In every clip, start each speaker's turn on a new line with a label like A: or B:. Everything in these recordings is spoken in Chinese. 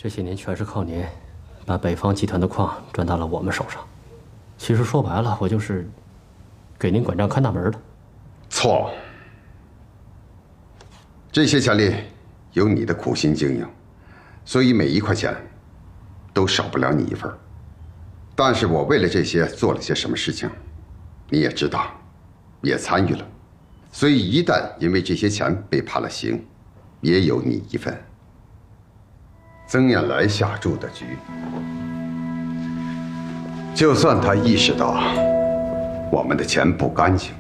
A: 这些年全是靠您，把北方集团的矿转到了我们手上。其实说白了，我就是给您管账看大门的。
B: 错，这些钱里有你的苦心经营，所以每一块钱都少不了你一份。但是我为了这些做了些什么事情，你也知道，也参与了，所以一旦因为这些钱被判了刑，也有你一份。曾燕来下注的局，就算他意识到我们的钱不干净，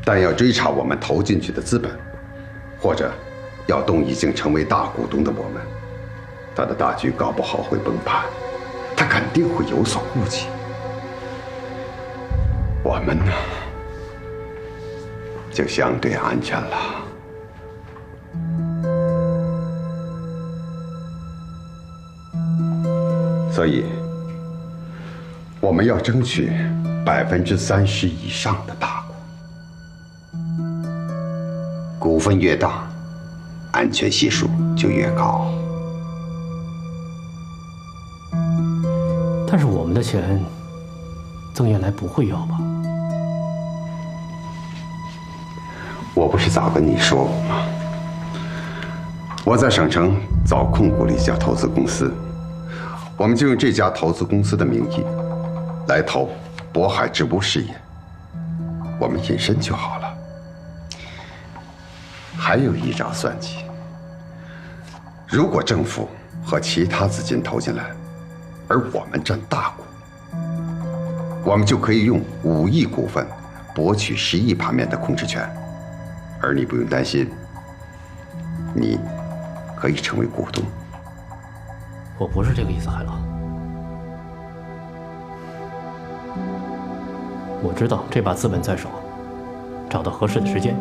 B: 但要追查我们投进去的资本，或者要动已经成为大股东的我们，他的大局搞不好会崩盘，他肯定会有所顾忌。我们呢，就相对安全了。所以，我们要争取30%以上的大股，股份越大，安全系数就越高。
A: 但是我们的钱，曾燕来不会要吧？
B: 我不是早跟你说过吗？我在省城早控股了一家投资公司。我们就用这家投资公司的名义来投渤海织布事业，我们隐身就好了。还有一招算计，如果政府和其他资金投进来，而我们占大股，我们就可以用5亿股份博取10亿盘面的控制权，而你不用担心，你可以成为股东。
A: 我不是这个意思，海浪。我知道这把资本在手，找到合适的时间、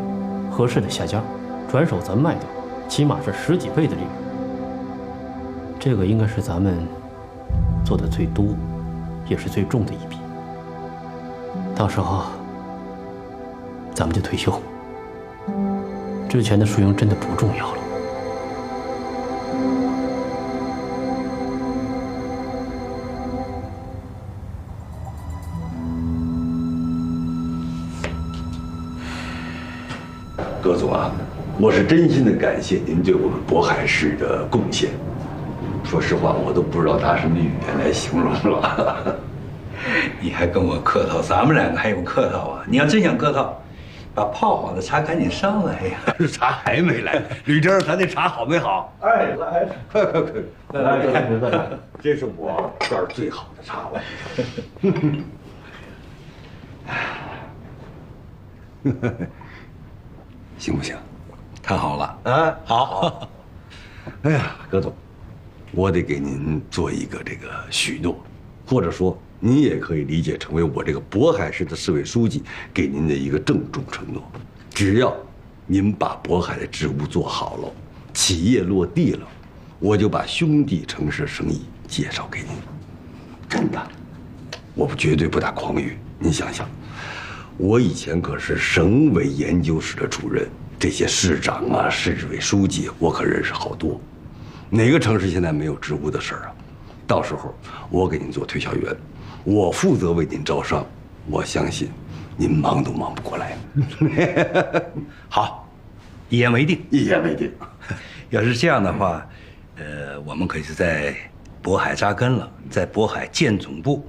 A: 合适的下家，转手咱卖掉，起码是10几倍的利润。这个应该是咱们做的最多，也是最重的一笔。到时候咱们就退休，之前的输赢真的不重要了。
C: 葛总啊，我是真心的感谢您对我们渤海市的贡献。说实话，我都不知道拿什么语言来形容了。
D: 你还跟我客套，咱们2个还有客套啊？你要真想客套，把泡好的茶赶紧上来呀！
C: 茶还没来，吕丁，咱那茶好没好？
D: 哎，来，
C: 快，来，这是我这儿最好的茶了。行不行？
D: 太好了
C: 啊，
D: 好。
C: 哎呀，葛总，我得给您做一个这个许诺，或者说您也可以理解成为我这个渤海市的市委书记给您的一个郑重承诺。只要您把渤海的织物做好了，企业落地了，我就把兄弟城市生意介绍给您。真的，我绝对不打诳语。您想想。我以前可是省委研究室的主任，这些市长啊、市委书记，我可认识好多。哪个城市现在没有织物的事儿啊？到时候我给您做推销员，我负责为您招商，我相信您忙都忙不过来。
D: 好，一言为定。
C: 一言为定。
D: 要是这样的话，我们可是在渤海扎根了，在渤海建总部，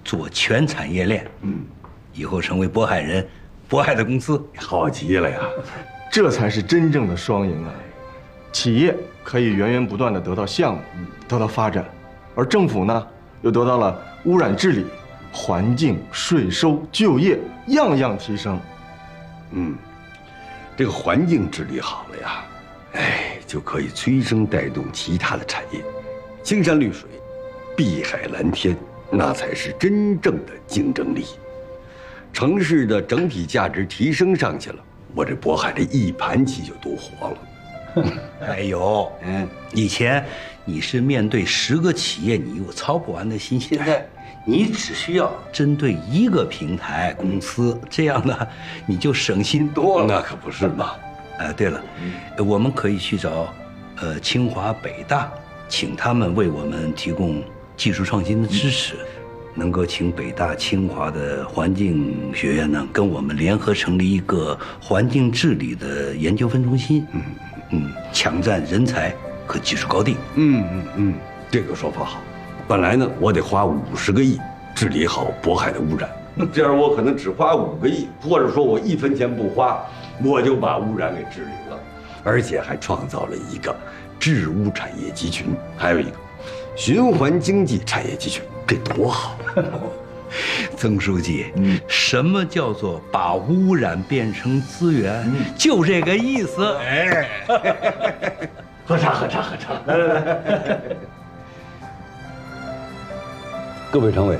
D: 做全产业链。以后成为渤海人，渤海的公司
C: 好极了呀！
E: 这才是真正的双赢啊！企业可以源源不断的得到项目，得到发展，而政府呢，又得到了污染治理、环境、税收、就业样样提升。
C: 这个环境治理好了呀，就可以催生带动其他的产业，青山绿水，碧海蓝天，那才是真正的竞争力。城市的整体价值提升上去了，我这渤海这一盘棋就都活了。
D: 还有，以前你是面对10个企业，你有操不完的心，现在你只需要针对1个平台公司，这样呢，你就省心多了。
C: 那可不是嘛。
D: 对了，我们可以去找清华、北大请他们为我们提供技术创新的支持，能够请北大、清华的环境学院呢，跟我们联合成立一个环境治理的研究分中心，抢占人才和技术高地。
C: 这个说法好。本来呢，我得花50个亿治理好渤海的污染，这样我可能只花5个亿，或者说我1分钱不花，我就把污染给治理了，而且还创造了一个治污产业集群，还有一个循环经济产业集群，这多好！
D: 曾书记，什么叫做把污染变成资源？就这个意思。哎，
C: 喝茶，来。各位常委，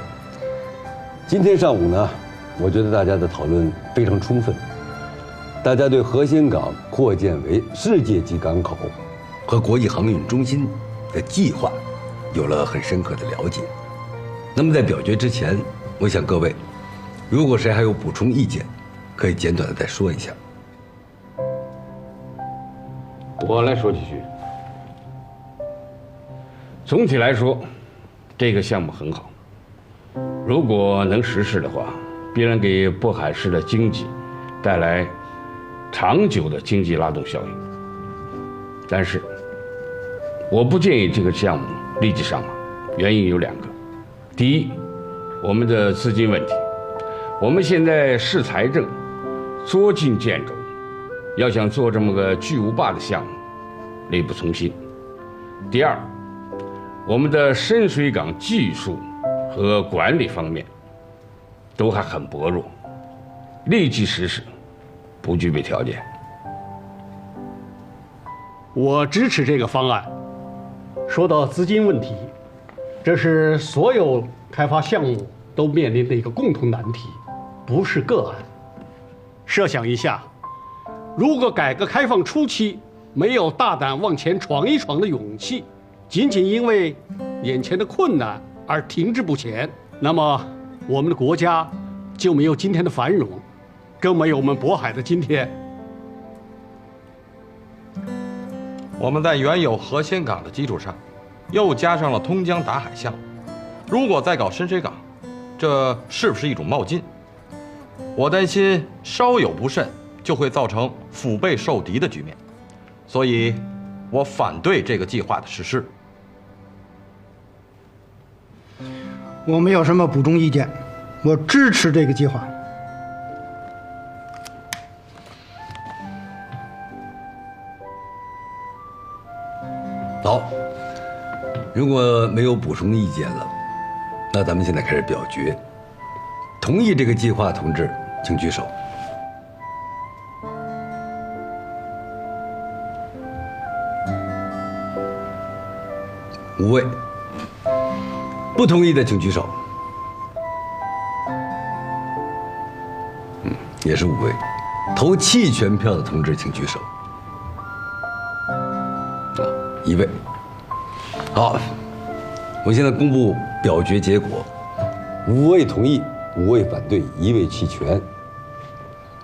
C: 今天上午呢，我觉得大家的讨论非常充分，大家对河仙港扩建为世界级港口和国际航运中心的计划有了很深刻的了解。那么在表决之前，我想各位，如果谁还有补充意见，可以简短的再说一下。
F: 我来说几句。总体来说，这个项目很好。如果能实施的话，必然给渤海市的经济带来长久的经济拉动效应。但是，我不建议这个项目立即上马，原因有2个。第一，我们的资金问题。我们现在市财政捉襟见肘，要想做这么个巨无霸的项目，力不从心。第二，我们的深水港技术和管理方面都还很薄弱，立即实施不具备条件。
G: 我支持这个方案。说到资金问题，这是所有开发项目都面临的一个共同难题，不是个案。设想一下，如果改革开放初期没有大胆往前闯一闯的勇气，仅仅因为眼前的困难而停滞不前，那么我们的国家就没有今天的繁荣，更没有我们渤海的今天。
H: 我们在原有河仙港的基础上，又加上了通江达海项目。如果再搞深水港，这是不是一种冒进？我担心稍有不慎，就会造成腹背受敌的局面。所以，我反对这个计划的实施。
I: 我没有什么补充意见，我支持这个计划。
C: 好，如果没有补充意见了，那咱们现在开始表决。同意这个计划，同志请举手。5位。不同意的请举手。也是5位。投弃权票的同志请举手。1位。好，我现在公布表决结果：5位同意，5位反对，1位弃权。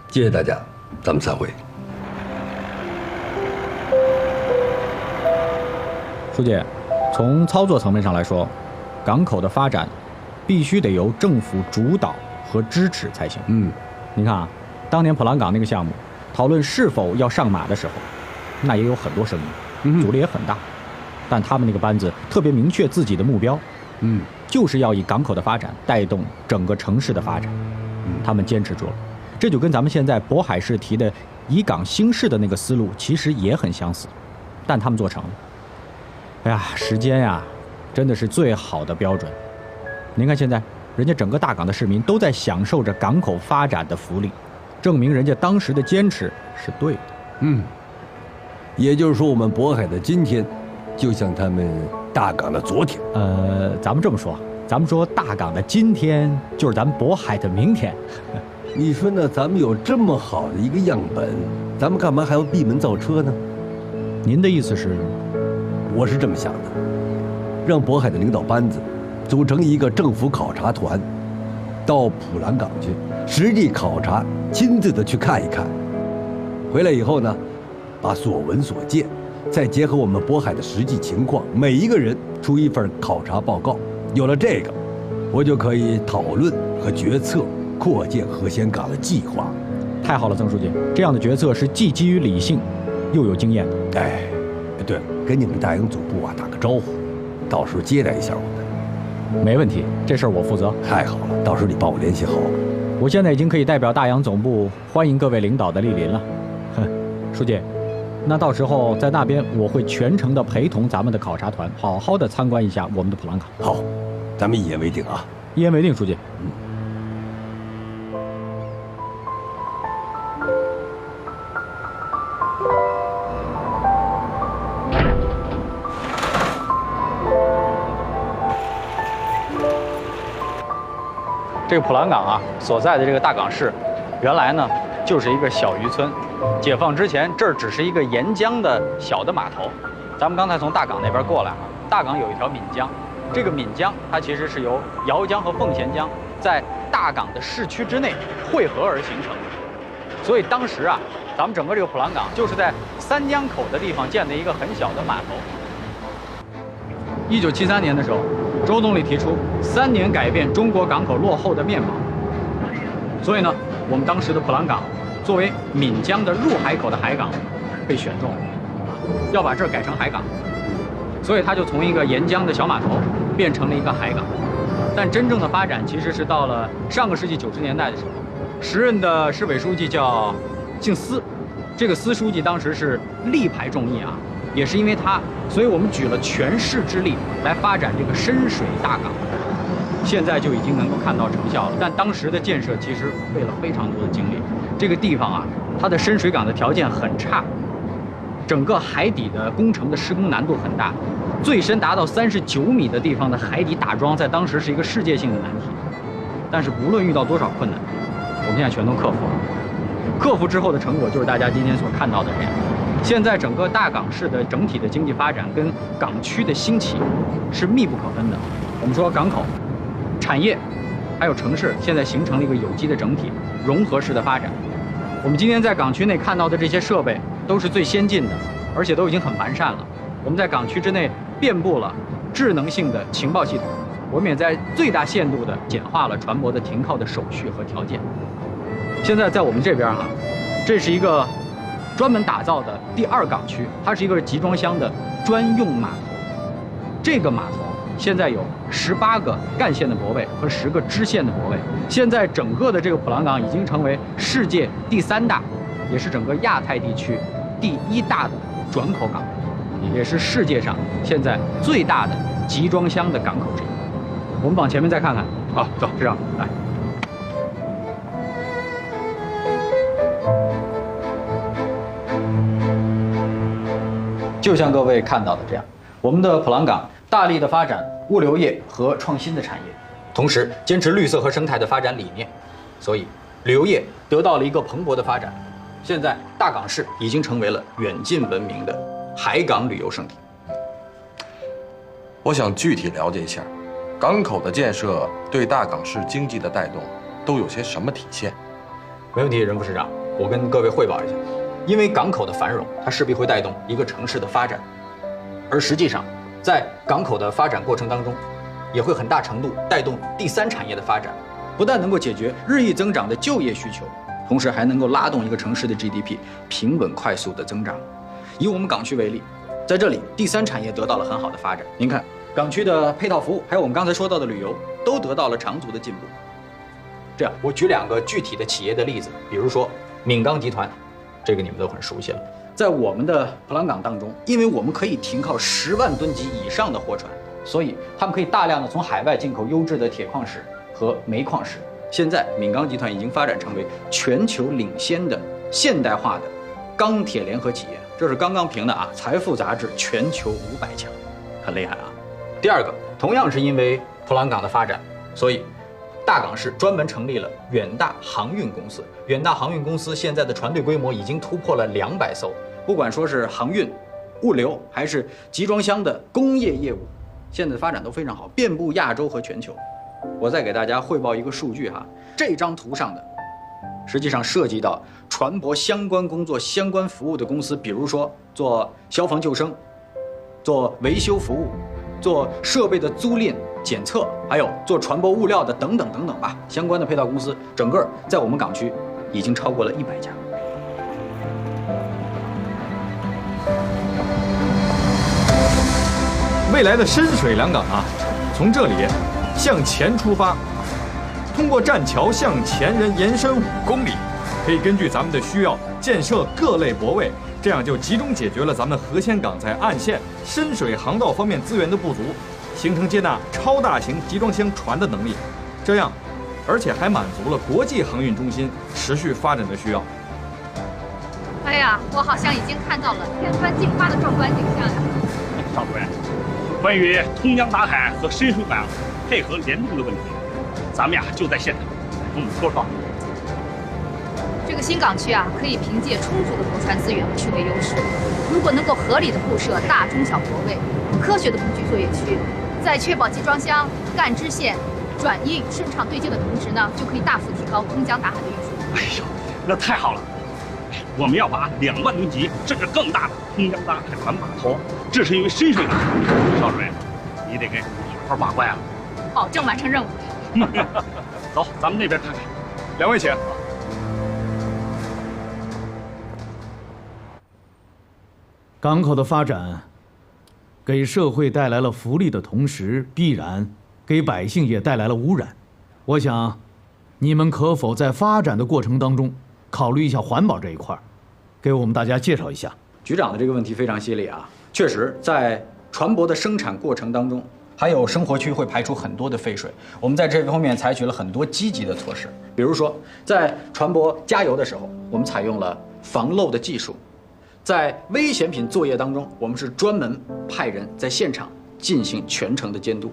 C: 谢谢大家，咱们散会。
J: 书记，从操作层面上来说，港口的发展必须得由政府主导和支持才行。你看啊，当年普兰港那个项目讨论是否要上马的时候，那也有很多声音，阻力也很大。但他们那个班子特别明确自己的目标，就是要以港口的发展带动整个城市的发展。他们坚持住了，这就跟咱们现在渤海市提的以港兴市的那个思路其实也很相似，但他们做成了。哎呀，时间呀，真的是最好的标准。您看现在，人家整个大港的市民都在享受着港口发展的福利，证明人家当时的坚持是对的。
C: 也就是说，我们渤海的今天，就像他们大港的昨天。
J: 咱们这么说，咱们说大港的今天就是咱们渤海的明天。
C: 你说呢？咱们有这么好的一个样本，咱们干嘛还要闭门造车呢？
J: 您的意思是？
C: 我是这么想的，让渤海的领导班子组成一个政府考察团，到普兰港去实地考察，亲自的去看一看。回来以后呢，把所闻所见再结合我们渤海的实际情况，每一个人出一份考察报告。有了这个，我就可以讨论和决策扩建何仙港的计划。
J: 太好了，曾书记，这样的决策是既基于理性，又有经验的。
C: 哎，对了，跟你们大营总部啊打个招呼，到时候接待一下我们。
J: 没问题，这事儿我负责。
C: 太好了，到时候你帮我联系好。
J: 我现在已经可以代表大洋总部欢迎各位领导的莅临了。书记，那到时候在那边我会全程的陪同咱们的考察团，好好的参观一下我们的普兰港。
C: 好，咱们一言为定啊！
J: 一言为定，书记。这个普兰港啊，所在的这个大港市，原来呢就是一个小渔村。解放之前，这儿只是一个沿江的小的码头。咱们刚才从大港那边过来啊，大港有一条岷江，这个岷江它其实是由姚江和奉贤江在大港的市区之内汇合而形成的。所以当时啊，咱们整个这个普兰港就是在三江口的地方建的一个很小的码头。1973年的时候，周总理提出3年改变中国港口落后的面貌，所以呢，我们当时的普兰港作为岷江的入海口的海港被选中了，要把这儿改成海港，所以它就从一个沿江的小码头变成了一个海港。但真正的发展其实是到了上个世纪90年代的时候，时任的市委书记叫姓司，这个司书记当时是力排众议啊。也是因为它，所以我们举了全市之力来发展这个深水大港，现在就已经能够看到成效了。但当时的建设其实费了非常多的精力。这个地方啊，它的深水港的条件很差，整个海底的工程的施工难度很大，最深达到39米的地方的海底打桩，在当时是一个世界性的难题。但是无论遇到多少困难，我们现在全都克服了。克服之后的成果就是大家今天所看到的这样。现在整个大港市的整体的经济发展跟港区的兴起是密不可分的。我们说港口、产业还有城市现在形成了一个有机的整体，融合式的发展。我们今天在港区内看到的这些设备都是最先进的，而且都已经很完善了。我们在港区之内遍布了智能性的情报系统，我们也在最大限度地简化了船舶的停靠的手续和条件。现在在我们这边哈，这是一个专门打造的第2港区，它是一个集装箱的专用码头。这个码头现在有18个干线的泊位和10个支线的泊位。现在整个的这个普兰港已经成为世界第3大，也是整个亚太地区第1大的转口港，也是世界上现在最大的集装箱的港口之一。我们往前面再看看，好，走，市长来。就像各位看到的这样，我们的普兰港大力的发展物流业和创新的产业，同时坚持绿色和生态的发展理念，所以旅游业得到了一个蓬勃的发展。现在大港市已经成为了远近闻名的海港旅游胜地。
H: 我想具体了解一下，港口的建设对大港市经济的带动都有些什么体现？
J: 没问题，任副市长，我跟各位汇报一下。因为港口的繁荣，它势必会带动一个城市的发展，而实际上，在港口的发展过程当中，也会很大程度带动第3产业的发展，不但能够解决日益增长的就业需求，同时还能够拉动一个城市的 GDP 平稳快速的增长。以我们港区为例，在这里第3产业得到了很好的发展。您看，港区的配套服务，还有我们刚才说到的旅游，都得到了长足的进步。这样，我举2个具体的企业的例子，比如说闽钢集团。这个你们都很熟悉了，在我们的普兰港当中，因为我们可以停靠10万吨级以上的货船，所以他们可以大量的从海外进口优质的铁矿石和煤矿石。现在闽钢集团已经发展成为全球领先的现代化的钢铁联合企业，这是刚刚评的啊，财富杂志全球500强，很厉害啊。第2个，同样是因为普兰港的发展，所以大港市专门成立了远大航运公司。远大航运公司现在的船队规模已经突破了200艘，不管说是航运、物流还是集装箱的工业业务，现在发展都非常好，遍布亚洲和全球。我再给大家汇报一个数据哈，这张图上的实际上涉及到船舶相关工作、相关服务的公司，比如说做消防救生、做维修服务、做设备的租赁、检测，还有做船舶物料的等等等等吧，相关的配套公司，整个在我们港区已经超过了100家。
E: 未来的深水良港啊，从这里向前出发，通过栈桥向前延伸5公里，可以根据咱们的需要建设各类泊位，这样就集中解决了咱们河仙港在岸线、深水航道方面资源的不足，形成接纳超大型集装箱船的能力。这样，而且还满足了国际航运中心持续发展的需要。
K: 哎呀，我好像已经看到了天翻地覆的壮观景象呀！
L: 邵主任，关于通江达海和深水港配合联动的问题，咱们呀就在现场，跟我们说说。
K: 这个新港区啊，可以凭借充足的驳船资源和区位优势，如果能够合理的布设大、中小泊位，科学的布局作业区，在确保集装箱、干支线、转运顺畅对接的同时呢，就可以大幅提高通江达海的运输。
L: 哎呦，那太好了！我们要把2万吨级甚至更大的通江达海船码头置身于深水港。邵主任，你得给好好把关啊！
K: 保证完成任务。
L: 走，咱们那边看看。
E: 2位请。
M: 港口的发展，给社会带来了福利的同时，必然给百姓也带来了污染。我想，你们可否在发展的过程当中，考虑一下环保这一块，给我们大家介绍一下？
J: 局长的这个问题非常犀利啊！确实，在船舶的生产过程当中，还有生活区会排出很多的废水。我们在这方面采取了很多积极的措施，比如说，在船舶加油的时候，我们采用了防漏的技术；在危险品作业当中，我们是专门派人在现场进行全程的监督。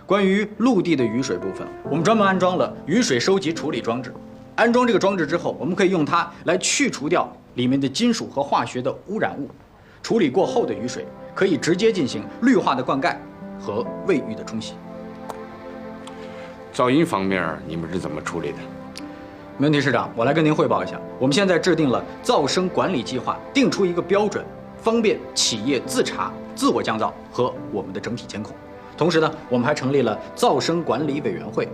J: 关于陆地的雨水部分，我们专门安装了雨水收集处理装置。安装这个装置之后，我们可以用它来去除掉里面的金属和化学的污染物。处理过后的雨水可以直接进行绿化的灌溉和卫浴的冲洗。
F: 噪音方面你们是怎么处理的？
J: 没问题，市长，我来跟您汇报一下。我们现在制定了噪声管理计划，定出一个标准，方便企业自查、自我降噪和我们的整体监控。同时呢，我们还成立了噪声管理委员会，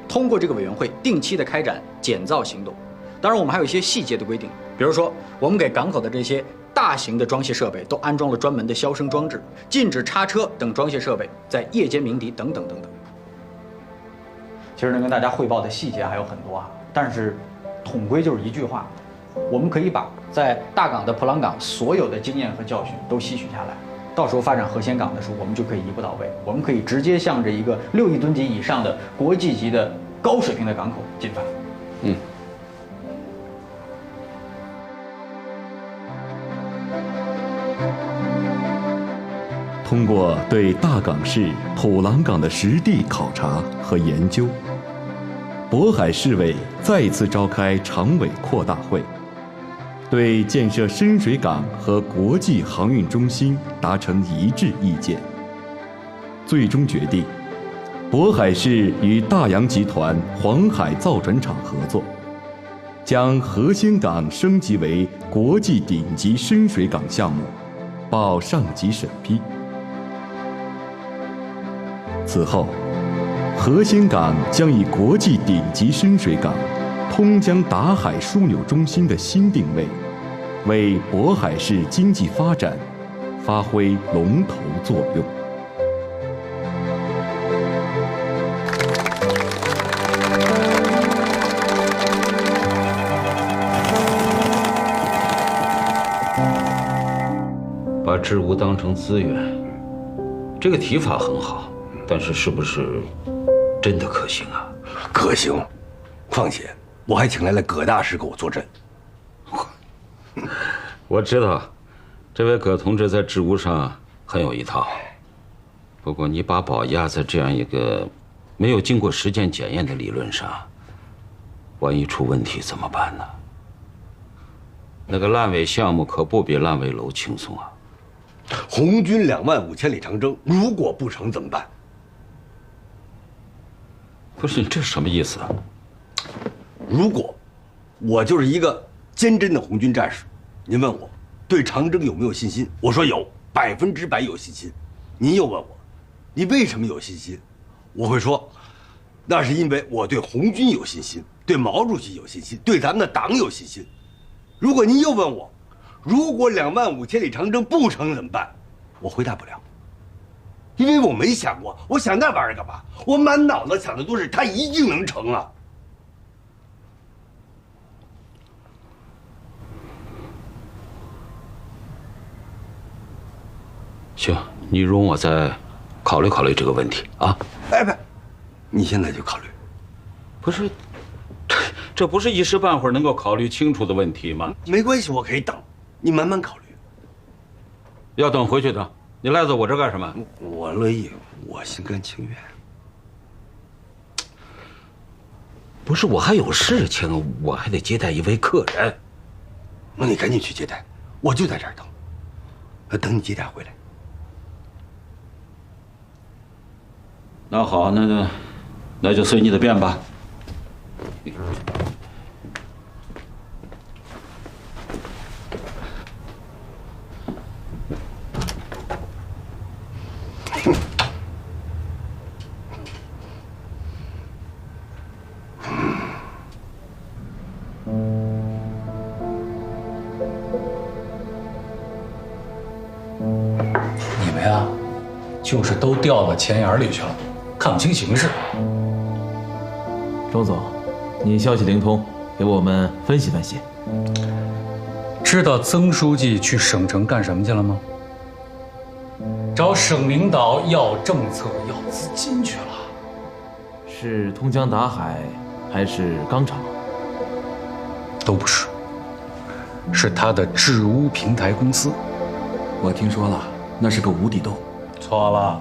J: 通过这个委员会定期的开展减噪行动。当然，我们还有一些细节的规定，比如说，我们给港口的这些大型的装卸设备都安装了专门的消声装置，禁止叉车等装卸设备在夜间鸣笛等等等等。其实能跟大家汇报的细节还有很多啊，但是统归就是一句话，我们可以把在大港的普朗港所有的经验和教训都吸取下来，到时候发展河仙港的时候，我们就可以一步到位，我们可以直接向着一个6亿吨级以上的国际级的高水平的港口进发。
N: 通过对大港市普朗港的实地考察和研究，渤海市委再次召开常委扩大会，对建设深水港和国际航运中心达成一致意见。最终决定，渤海市与大洋集团黄海造船厂合作，将河仙港升级为国际顶级深水港项目，报上级审批。此后，河仙港将以国际顶级深水港、通江达海枢纽中心的新定位，为渤海市经济发展发挥龙头作用。
O: 把治污当成资源，这个提法很好。但是是不是真的可行啊？
C: 可行，况且我还请来了葛大师给我坐镇。
O: 我知道，这位葛同志在治污上很有一套。不过你把宝压在这样一个没有经过实践检验的理论上，万一出问题怎么办呢？那个烂尾项目可不比烂尾楼轻松啊！
C: 红军25000里长征，如果不成怎么办？
O: 不是你这什么意思啊？
C: 如果我就是一个坚贞的红军战士。您问我对长征有没有信心，我说有，100%有信心。您又问我，你为什么有信心？我会说，那是因为我对红军有信心，对毛主席有信心，对咱们的党有信心。如果您又问我，如果25000里长征不成怎么办？我回答不了，因为我没想过。我想那玩意儿干嘛？我满脑子想的都是它一定能成啊！
O: 行，你容我再考虑考虑这个问题啊。
C: 哎不，你现在就考虑？
O: 不是，这不是一时半会儿能够考虑清楚的问题吗？
C: 没关系，我可以等，你慢慢考虑。
O: 要等回去等，你赖在我这干什么？
C: 我乐意，我心甘情愿。
O: 不是，我还有事情，我还得接待一位客人。
C: 那你赶紧去接待，我就在这儿等，等你接待回来。
O: 那好，那就随你的便吧。
P: 你们呀，就是都掉到钱眼里去了，看不清形势。
M: 周总，你消息灵通，给我们分析分析。
P: 知道曾书记去省城干什么去了吗？找省领导要政策、要资金去了。
M: 是通江达海，还是钢厂？
P: 都不是，是他的治污平台公司。
N: 我听说了，那是个无底洞。
P: 错了，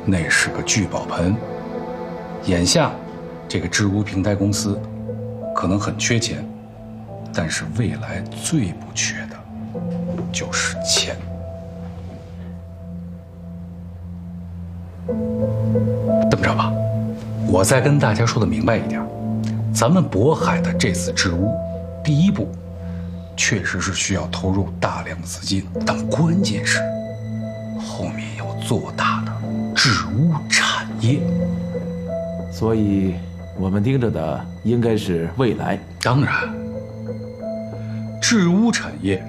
P: 那是个聚宝盆。眼下，这个治污平台公司可能很缺钱，但是未来最不缺的就是钱。这么着吧，我再跟大家说的明白一点，咱们渤海的这次治污，第一步确实是需要投入大量的资金，但关键是后面要做大的治污产业。
M: 所以，我们盯着的应该是未来。
P: 当然，治污产业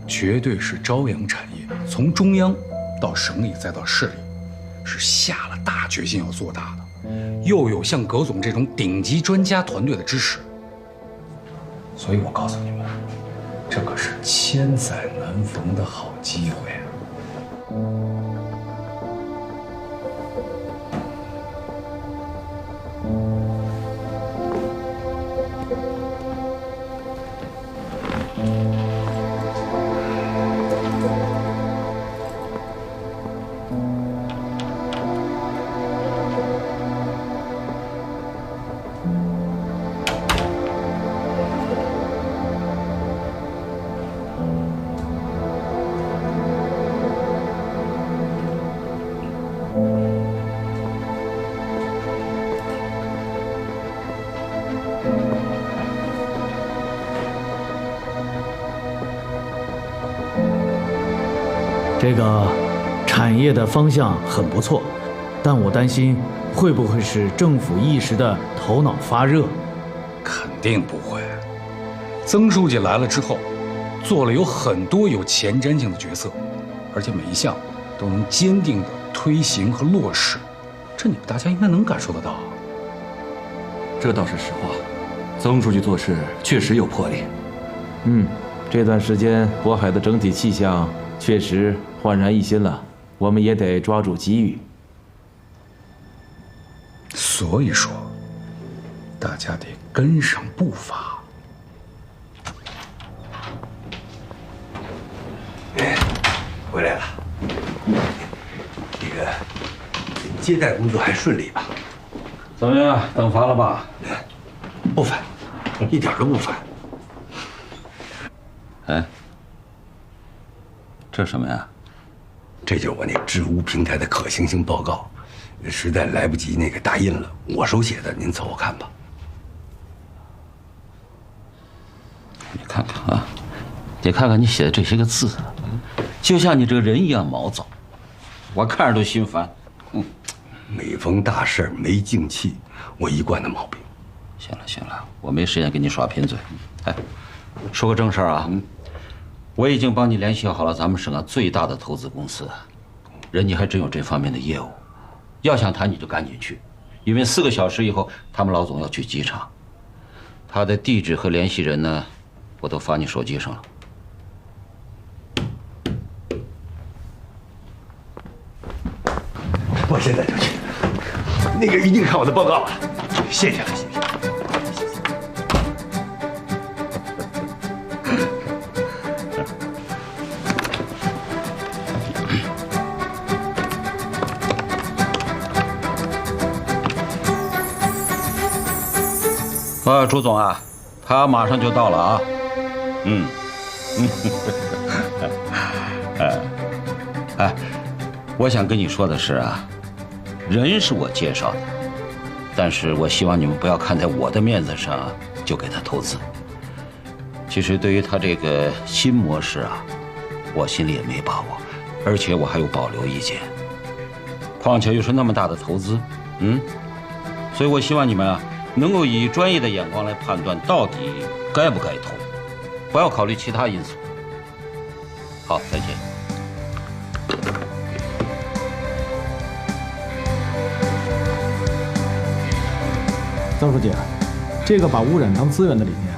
P: 绝对是朝阳产业，从中央到省里再到市里，是下了大决心要做大的，又有像葛总这种顶级专家团队的支持。所以我告诉你们，这可是千载难逢的好机会啊！
M: 这个产业的方向很不错，但我担心会不会是政府一时的头脑发热？
P: 肯定不会。曾书记来了之后，做了有很多有前瞻性的决策，而且每一项都能坚定地推行和落实，这你们大家应该能感受得到。
N: 这倒是实话，曾书记做事确实有魄力。
M: 这段时间渤海的整体气象确实焕然一新了，我们也得抓住机遇。
P: 所以说，大家得跟上步伐。
C: 回来了，这个接待工作还顺利吧？
O: 怎么样？等烦了吧？
C: 不烦，一点都不烦。
O: 哎，这什么呀？
C: 这就是我那个治污平台的可行性报告，实在来不及那个打印了，我手写的，您凑合看吧。
O: 看看啊，你看看你写的这些个字，就像你这个人一样毛躁，我看着都心烦。
C: 每逢大事没静气，我一贯的毛病。
O: 行了行了，我没时间跟你耍贫嘴。哎，说个正事儿啊，我已经帮你联系好了咱们省最大的投资公司，人家还真有这方面的业务。要想谈你就赶紧去，因为4个小时以后他们老总要去机场。他的地址和联系人呢，我都发你手机上了。
C: 我现在就去。那个一定看我的报告啊！谢谢了，谢谢。
O: 朱总啊，他马上就到了啊。我想跟你说的是啊，人是我介绍的，但是我希望你们不要看在我的面子上就给他投资。其实对于他这个新模式啊，我心里也没把握，而且我还有保留意见。况且又是那么大的投资，所以我希望你们啊，能够以专业的眼光来判断到底该不该投，不要考虑其他因素。好，再见。
J: 曾书记，这个把污染当资源的理念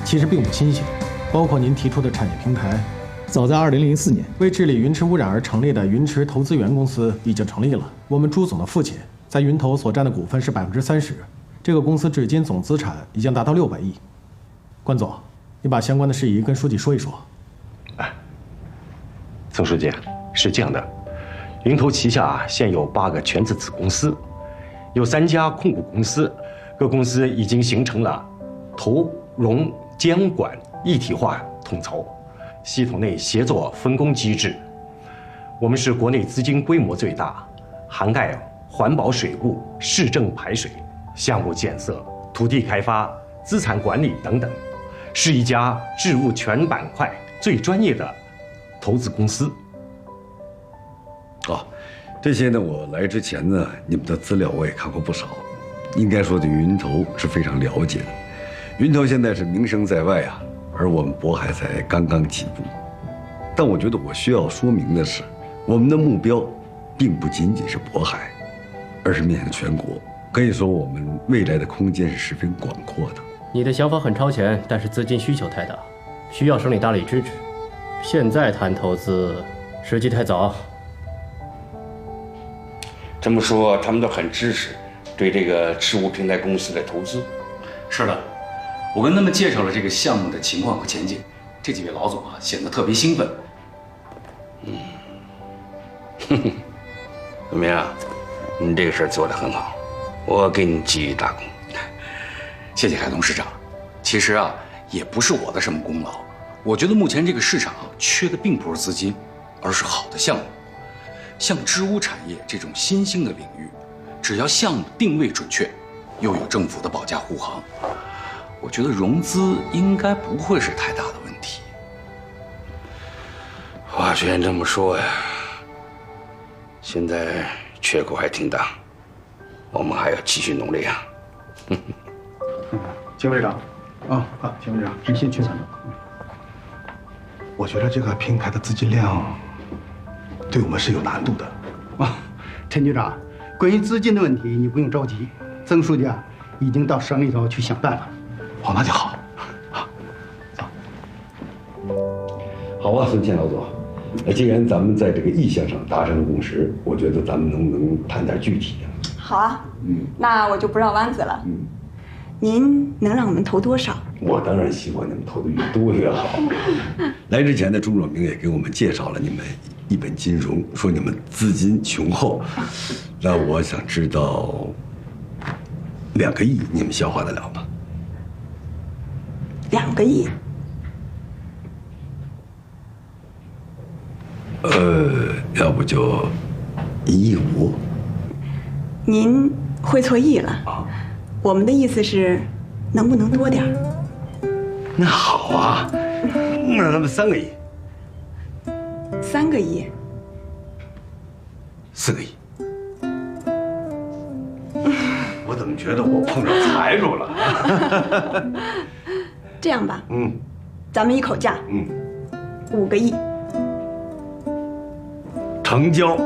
J: 其实并不新鲜，包括您提出的产业平台，早在2004年为治理云池污染而成立的云池投资园公司已经成立了。我们朱总的父亲在云投所占的股份是30%，这个公司至今总资产已经达到600亿。关总，你把相关的事宜跟书记说一说。
Q: 曾书记，是这样的，云投旗下现有8个全资子公司，有3家控股公司。各公司已经形成了投融监管一体化统筹，系统内协作分工机制。我们是国内资金规模最大，涵盖环保水务、市政排水、项目建设、土地开发、资产管理等等，是一家置物全板块最专业的投资公司。
C: 这些呢，我来之前呢，你们的资料我也看过不少。应该说对云投是非常了解的，云投现在是名声在外啊，而我们渤海才刚刚起步。但我觉得我需要说明的是，我们的目标并不仅仅是渤海，而是面向全国。可以说我们未来的空间是十分广阔的。
A: 你的想法很超前，但是资金需求太大，需要省里大力支持。现在谈投资，时机太早。
F: 这么说，他们都很支持对这个池物平台公司的投资。
P: 是的，我跟他们介绍了这个项目的情况和前景，这几位老总啊显得特别兴奋。
F: 怎么样？你这个事儿做得很好，我给你记一大功。
P: 谢谢海董事长。其实啊，也不是我的什么功劳。我觉得目前这个市场缺的并不是资金，而是好的项目。像织物产业这种新兴的领域，只要项目定位准确，又有政府的保驾护航，我觉得融资应该不会是太大的问题。
F: 话虽然这么说呀，现在缺口还挺大，我们还要继续努力啊。
I: 秦会长，秦会长，您先去参谋。
R: 我觉得这个平台的资金量，对我们是有难度的。
I: 陈局长，关于资金的问题，你不用着急，曾书记已经到省里头去想办法。
R: 那就好。
C: 好啊，孙倩老总，既然咱们在这个意向上达成了共识，我觉得咱们能不能谈点具体啊？
S: 好啊，那我就不绕弯子了。您能让我们投多少？
C: 我当然希望你们投的越多越好。来之前呢，朱若明也给我们介绍了你们一本金融，说你们资金雄厚。那我想知道，2个亿你们消化得了吗
S: ？2个亿？
C: 要不就1.5亿。
S: 您会错意了。我们的意思是，能不能多点儿？
C: 那好啊，那咱们3个亿
S: ，3个亿
C: ，4个亿。我怎么觉得我碰上财主了？
S: 这样吧，咱们一口价，5个亿，
C: 成交，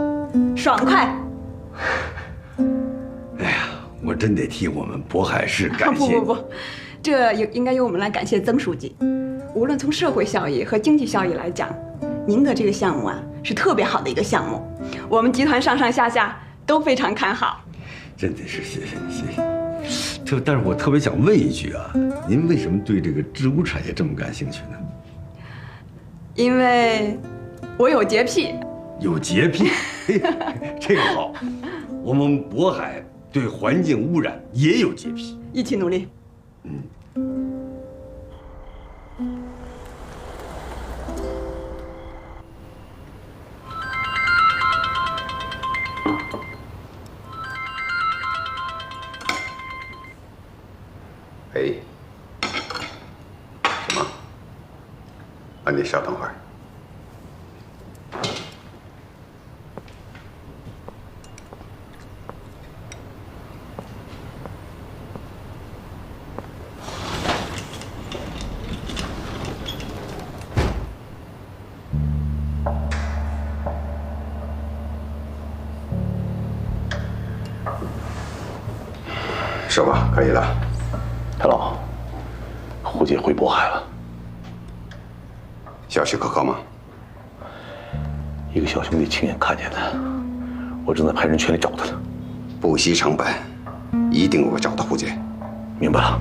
S: 爽快。
C: 哎呀，我真得替我们渤海市感谢。
S: 不，这应该由我们来感谢曾书记。无论从社会效益和经济效益来讲，您的这个项目啊是特别好的一个项目，我们集团上上下下都非常看好。
C: 真的是谢谢你，谢谢。但是我特别想问一句啊，您为什么对这个织物产业这么感兴趣呢？
S: 因为我有洁癖。
C: 有洁癖，这个好。我们渤海对环境污染也有洁癖，
S: 一起努力。
B: 哎，什么？啊，你稍等会儿。说吧，可以了。
R: 太老，胡姐回渤海了，
B: 消息可靠吗？
R: 一个小兄弟亲眼看见的，我正在派人全力找他呢。
B: 不惜成本，一定会找到胡姐。
R: 明白了，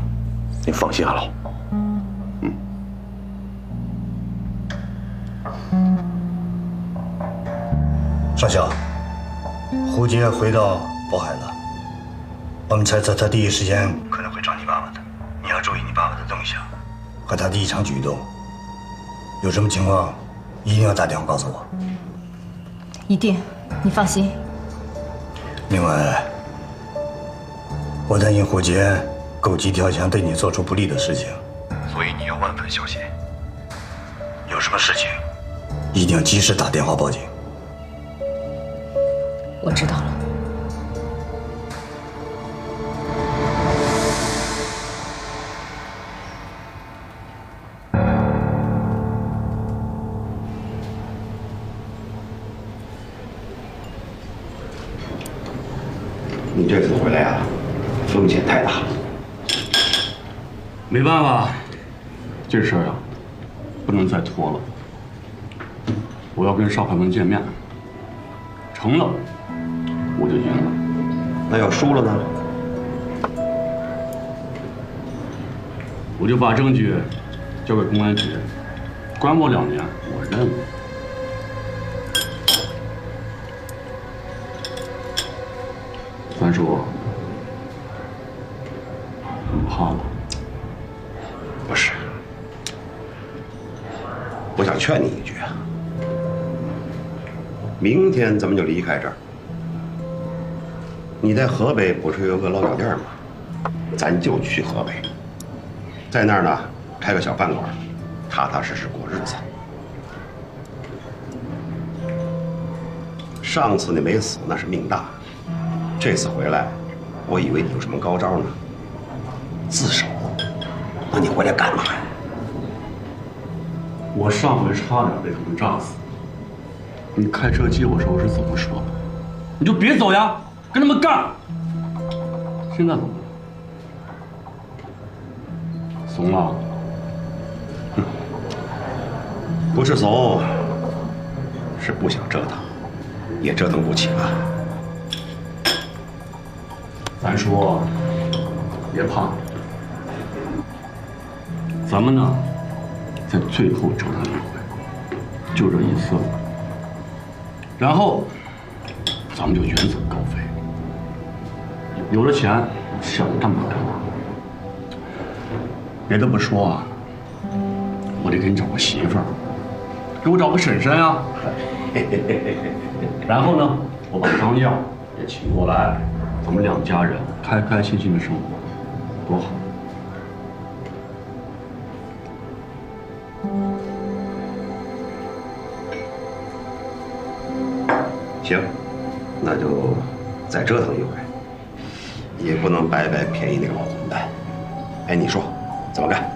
R: 您放心，阿老。
T: 上校，胡杰回到渤海了，我们猜测他第一时间可能会找你爸爸的，你要注意你爸爸的动向和他的异常举动，有什么情况一定要打电话告诉我。
U: 一定，你放心。
T: 另外，我担心胡杰狗急跳墙对你做出不利的事情，所以你要万分小心。有什么事情，一定要及时打电话报警。
U: 我知道了。
B: 你这次回来啊，风险太大了。
F: 没办法，这事儿啊，不能再拖了。我要跟少凯们见面，成了我就赢了。
B: 那要输了呢？
F: 我就把证据交给公安局，关我2年，我认了。三叔，你怕了？
B: 不是，我想劝你一句啊，明天咱们就离开这儿。你在河北不是有个烙脚店吗？咱就去河北，在那儿呢开个小饭馆，踏踏实实过日子。上次你没死那是命大，这次回来，我以为你有什么高招呢。自首？那你回来干嘛呀？
F: 我上回差点被他们炸死。你开车接我时候是怎么说的？你就别走呀，跟他们干。现在怎么了？怂了？
B: 不是怂，是不想折腾，也折腾不起了。
F: 咱说，别怕，咱们呢，在最后折腾一回，就这一次，然后咱们就远走高飞。有了钱，想干嘛干嘛。别的不说啊，我得给你找个媳妇儿，给我找个婶婶呀。然后呢，我把张耀也请过来，咱们2家人开开心心的生活，多好。
C: 行，那就再折腾一回，也不能白白便宜那个老混蛋。哎，你说怎么干？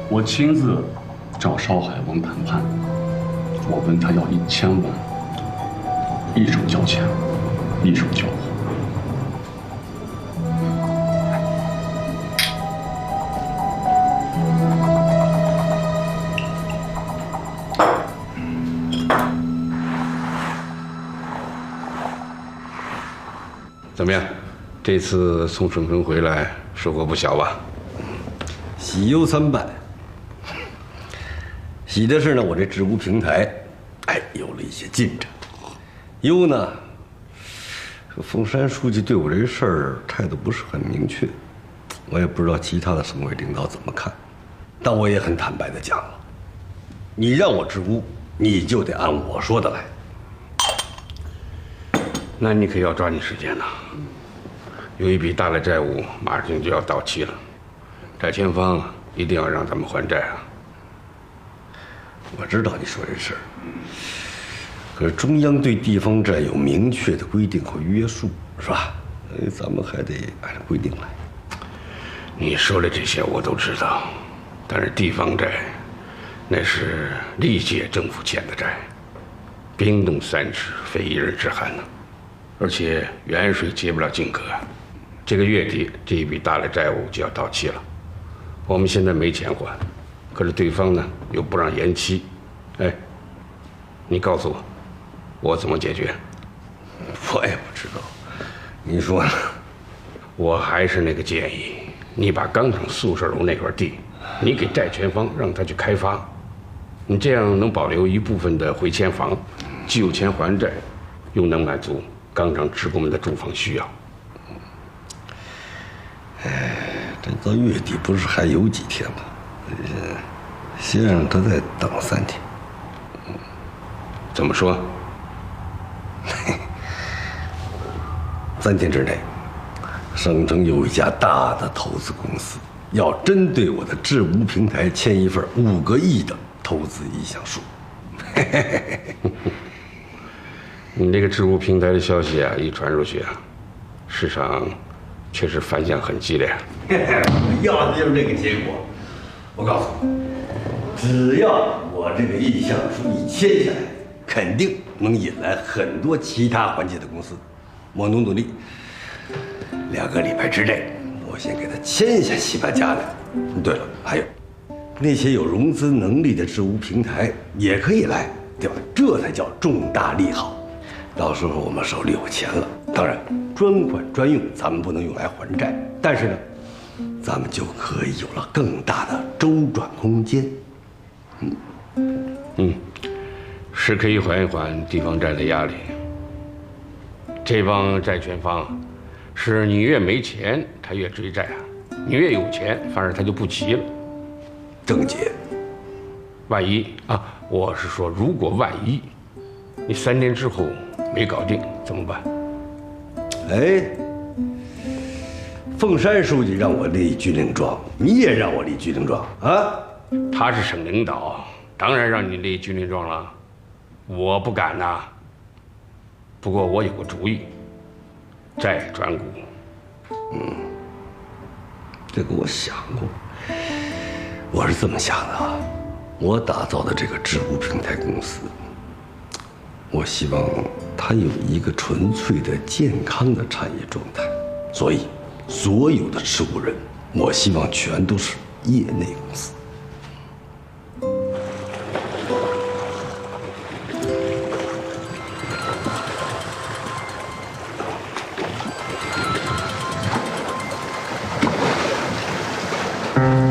L: 我亲自找邵海王谈判，我问他要1000万，一手交钱，一手交货。
F: 怎么样？这次从省城回来，收获不小吧？
C: 喜忧参半。喜的是呢，我这治污平台，哎，有了一些进展。忧呢，这凤山书记对我这事儿态度不是很明确，我也不知道其他的省委领导怎么看。但我也很坦白的讲了，你让我治污，你就得按我说的来。
F: 那你可要抓紧时间呐！有一笔大的债务马上就要到期了，债权方一定要让咱们还债啊！
C: 我知道你说这事儿，可是中央对地方债有明确的规定和约束，是吧？咱们还得按照规定来。
F: 你说的这些我都知道，但是地方债那是历届政府欠的债，冰冻3尺，非一日之寒呢。而且远水解不了近渴，这个月底这一笔大的债务就要到期了，我们现在没钱还，可是对方呢又不让延期，哎，你告诉我，我怎么解决？
C: 我也不知道，你说呢？
F: 我还是那个建议，你把钢厂宿舍楼那块地，你给债权方让他去开发，你这样能保留一部分的回迁房，既有钱还债，又能满足钢厂职工们的住房需要。
C: 哎，这到月底不是还有几天吗？先让他再等3天。
F: 怎么说
C: ？3天之内，省城有一家大的投资公司要针对我的治污平台签一份5个亿的投资意向书。
F: 你这个治污平台的消息啊，一传出去啊，市场确实反响很激烈。
C: 要的就是这个结果。我告诉你，只要我这个意向书一签下来，肯定能引来很多其他环节的公司。我努力，2个礼拜之内，我先给他签下7、8家来。对了，还有那些有融资能力的治污平台也可以来，对吧？这才叫重大利好。到时候我们手里有钱了，当然专款专用，咱们不能用来还债，但是呢，咱们就可以有了更大的周转空间。
F: 是可以缓一缓地方债的压力。这帮债权方是你越没钱，他越追债啊；你越有钱，反而他就不急了。
C: 郑姐，
F: 万一啊，我是说，如果万一你3天之后没搞定怎么办？
C: 哎，凤山书记让我立军令状，你也让我立军令状啊？
F: 他是省领导，当然让你立军令状了。我不敢呐。不过我有个主意，债转股。
C: 这个我想过，我是这么想的啊。我打造的这个治污平台公司，我希望它有一个纯粹的健康的产业状态，所以所有的持股人，我希望全都是业内公司。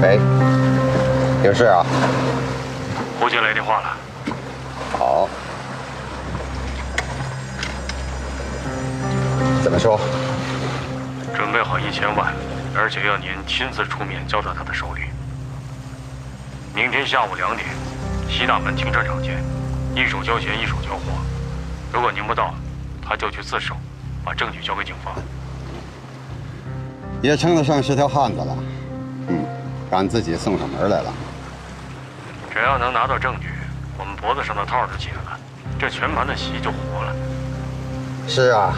B: 喂，有事啊？
L: 胡姐来电话了。
B: 好。怎么说？
L: 准备好1000万，而且要您亲自出面交到他的手里。明天下午2点，西大门停车场见，一手交钱一手交货。如果您不到，他就去自首，把证据交给警方。
B: 也称得上是条汉子了。敢自己送上门来了。
L: 只要能拿到证据，我们脖子上的套就解了。这全盘的席就活了。
B: 是啊，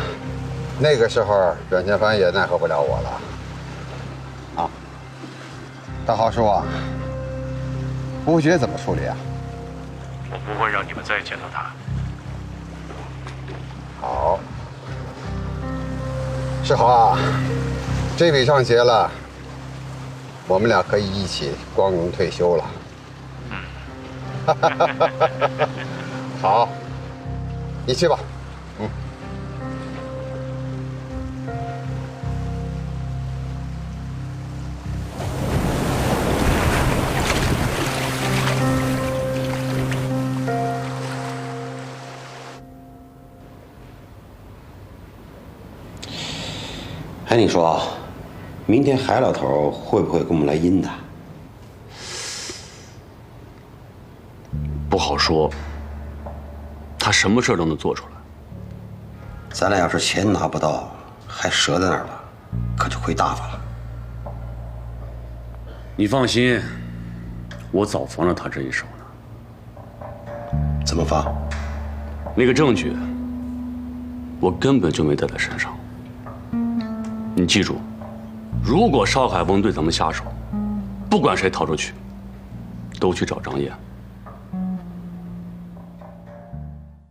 B: 那个时候阮千帆也奈何不了我了。啊，大豪叔啊，吴觉怎么处理啊？
L: 我不会让你们再见到他。
B: 好，世豪啊，这笔账结了，我们俩可以一起光荣退休了。好，你去吧。
D: 哎，你说，明天海老头会不会跟我们来阴的？
V: 不好说，他什么事都能做出来。
D: 咱俩要是钱拿不到，还折在那儿了，可就亏大发了。
V: 你放心，我早防着他这一手呢。
D: 怎么防？
V: 那个证据，我根本就没带在身上。你记住，如果邵海峰对咱们下手，不管谁逃出去，都去找张燕。